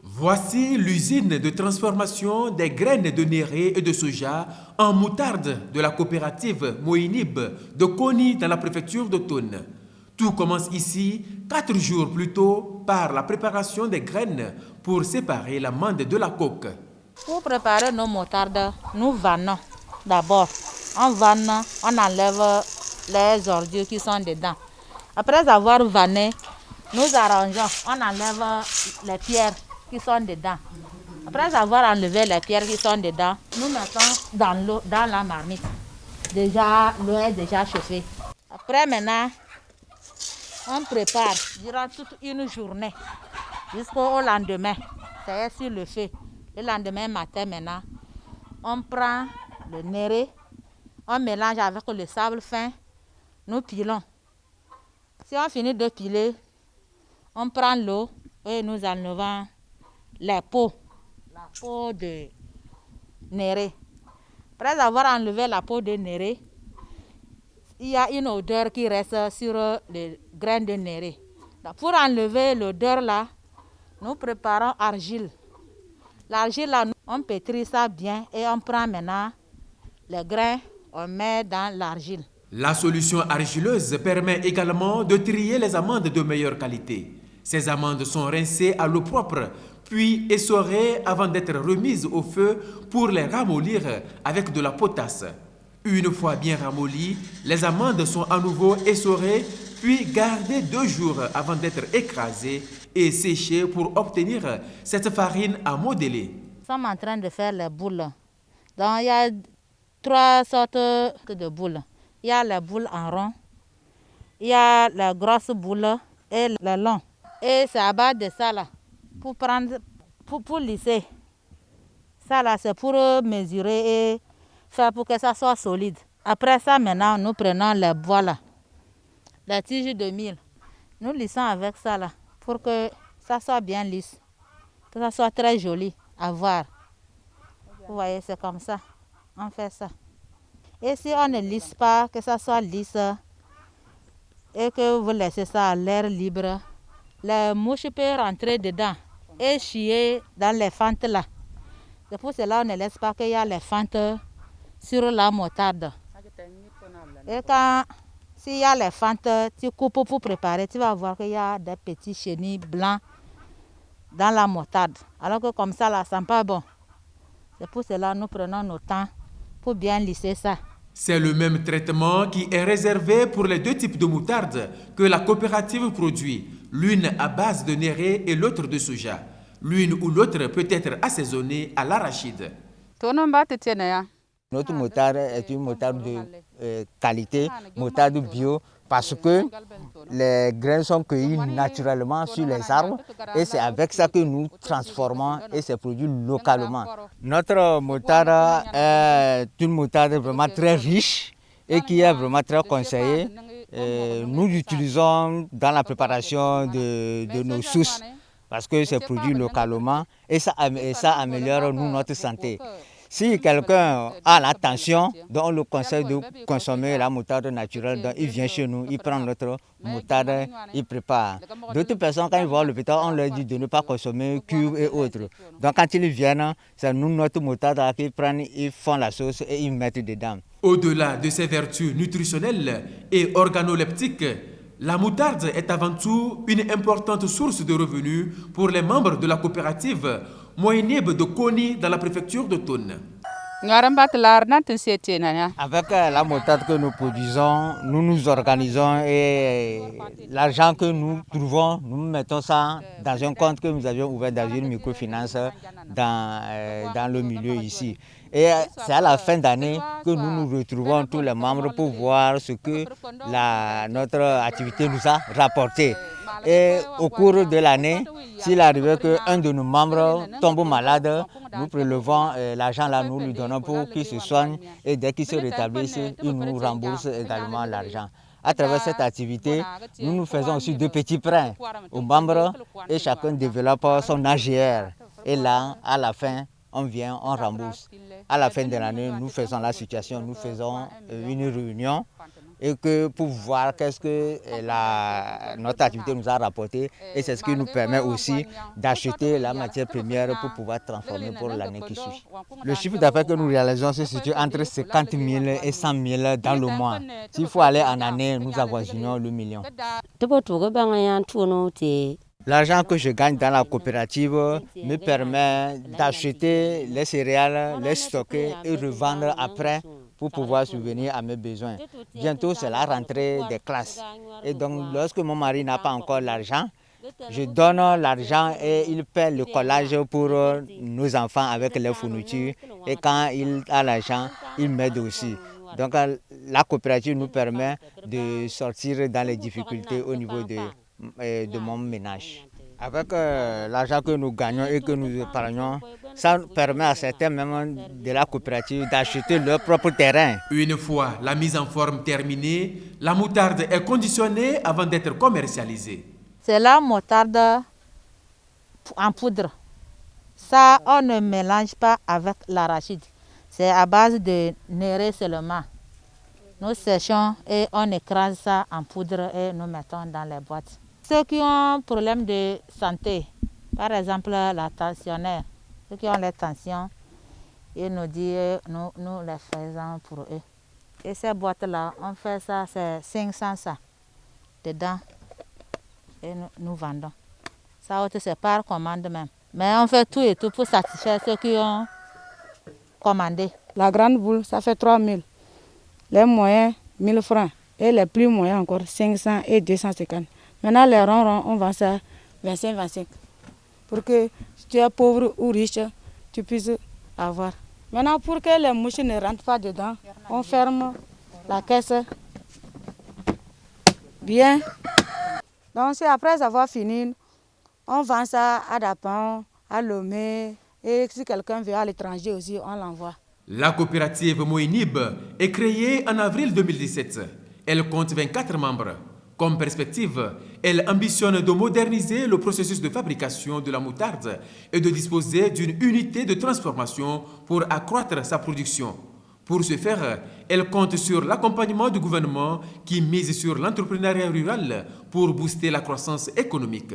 Voici l'usine de transformation des graines de néré et de soja en moutarde de la coopérative Moinib de Koni dans la préfecture de Thônes. Tout commence ici 4 jours plus tôt par la préparation des graines pour séparer l'amande de la coque. Pour préparer nos moutardes, nous vannons d'abord. On vanne, on enlève les ordures qui sont dedans. Après avoir vanné, nous arrangeons, on enlève les pierres qui sont dedans. Après avoir enlevé les pierres qui sont dedans, nous mettons dans l'eau, dans la marmite. Déjà, l'eau est déjà chauffée. Après maintenant, on prépare durant toute une journée jusqu'au lendemain. C'est sur le feu. Le lendemain matin maintenant, on prend le néré, on mélange avec le sable fin, nous pilons. Si on finit de piler, on prend l'eau et nous enlevons les peaux, la peau de néré. Après avoir enlevé la peau de néré, il y a une odeur qui reste sur les graines de néré. Donc, pour enlever l'odeur là, nous préparons argile. L'argile là, on pétrit ça bien et on prend maintenant les grains, on met dans l'argile. La solution argileuse permet également de trier les amandes de meilleure qualité. Ces amandes sont rincées à l'eau propre, puis essorées avant d'être remises au feu pour les ramollir avec de la potasse. Une fois bien ramollies, les amandes sont à nouveau essorées, puis gardées 2 jours avant d'être écrasées et séchées pour obtenir cette farine à modeler. Nous sommes en train de faire les boules. Donc il y a 3 sortes de boules. Il y a les boules en rond, il y a les grosses boules et les longs. Et c'est à base de ça là, pour lisser. Ça là, c'est pour mesurer et faire pour que ça soit solide. Après ça, maintenant, nous prenons les bois là, les tiges de mil. Nous lissons avec ça là, pour que ça soit bien lisse, que ça soit très joli à voir. Vous voyez, c'est comme ça, on fait ça. Et si on ne lisse pas, que ça soit lisse, et que vous laissez ça à l'air libre, les mouches peuvent rentrer dedans et chier dans les fentes là. C'est pour cela qu'on ne laisse pas qu'il y a les fentes sur la moutarde. Et quand, s'il y a les fentes, tu coupes pour préparer, tu vas voir qu'il y a des petits chenilles blancs dans la moutarde. Alors que comme ça, là, ça sent pas bon. C'est pour cela que nous prenons notre temps pour bien lisser ça. C'est le même traitement qui est réservé pour les 2 types de moutarde que la coopérative produit, l'une à base de néré et l'autre de soja. L'une ou l'autre peut être assaisonnée à l'arachide. Notre moutarde est une moutarde de qualité, moutarde bio, parce que les graines sont cueillies naturellement sur les arbres et c'est avec ça que nous transformons et c'est produit localement. Notre moutarde est une moutarde vraiment très riche et qui est vraiment très conseillée. Nous l'utilisons dans la préparation de nos sauces parce que c'est produit localement et ça améliore notre santé. Si quelqu'un a la tension, donc on le conseille de consommer la moutarde naturelle, donc il vient chez nous, il prend notre moutarde, il prépare. D'autres personnes, quand ils vont à l'hôpital, on leur dit de ne pas consommer cube et autres. Donc quand ils viennent, c'est nous, notre moutarde qu'ils prennent, ils font la sauce et ils mettent dedans. Au-delà de ses vertus nutritionnelles et organoleptiques, la moutarde est avant tout une importante source de revenus pour les membres de la coopérative Moinib de Koni dans la préfecture de Thônes. Avec la moutarde que nous produisons, nous nous organisons et l'argent que nous trouvons, nous mettons ça dans un compte que nous avions ouvert dans une microfinance dans le milieu ici. Et c'est à la fin d'année que nous nous retrouvons tous les membres pour voir ce que notre activité nous a rapporté. Et au cours de l'année, s'il arrive qu'un de nos membres tombe malade, nous prélevons l'argent là, nous lui donnons pour qu'il se soigne et dès qu'il se rétablisse, il nous rembourse également l'argent. À travers cette activité, nous faisons aussi 2 petits prêts aux membres et chacun développe son AGR. Et là, à la fin, on vient, on rembourse. À la fin de l'année, nous faisons la situation, nous faisons une réunion et que pour voir qu'est-ce que notre activité nous a rapporté, et c'est ce qui nous permet aussi d'acheter la matière première pour pouvoir transformer pour l'année qui suit. Le chiffre d'affaires que nous réalisons se situe entre 50 000 et 100 000 dans le mois. S'il faut aller en année, nous avoisinons le million. L'argent que je gagne dans la coopérative me permet d'acheter les céréales, les stocker et revendre après pour pouvoir subvenir à mes besoins. Bientôt, c'est la rentrée des classes. Et donc, lorsque mon mari n'a pas encore l'argent, je donne l'argent et il paie le collage pour nos enfants avec les fournitures. Et quand il a l'argent, il m'aide aussi. Donc, la coopérative nous permet de sortir dans les difficultés au niveau de mon ménage. Avec l'argent que nous gagnons et que nous épargnons, ça permet à certains membres de la coopérative d'acheter leur propre terrain. Une fois la mise en forme terminée, la moutarde est conditionnée avant d'être commercialisée. C'est la moutarde en poudre. Ça, on ne mélange pas avec l'arachide. C'est à base de néré seulement. Nous séchons et on écrase ça en poudre et nous mettons dans les boîtes. Ceux qui ont un problème de santé, par exemple la tensionnaire, ceux qui ont les tensions, ils nous disent, nous les faisons pour eux. Et ces boîtes-là, on fait ça, c'est 500 ça dedans et nous vendons. Ça aussi, c'est par commande même. Mais on fait tout et tout pour satisfaire ceux qui ont commandé. La grande boule, ça fait 3 000. Les moyens, 1 000 francs. Et les plus moyens encore, 500 et 250. Maintenant, les ronds, on vend ça 25-25. Pour que si tu es pauvre ou riche, tu puisses avoir. Maintenant, pour que les mouches ne rentrent pas dedans, on ferme la caisse bien. Donc, c'est après avoir fini, on vend ça à Dapan, à Lomé. Et si quelqu'un veut à l'étranger aussi, on l'envoie. La coopérative Moinib est créée en avril 2017. Elle compte 24 membres. Comme perspective, elle ambitionne de moderniser le processus de fabrication de la moutarde et de disposer d'une unité de transformation pour accroître sa production. Pour ce faire, elle compte sur l'accompagnement du gouvernement qui mise sur l'entrepreneuriat rural pour booster la croissance économique.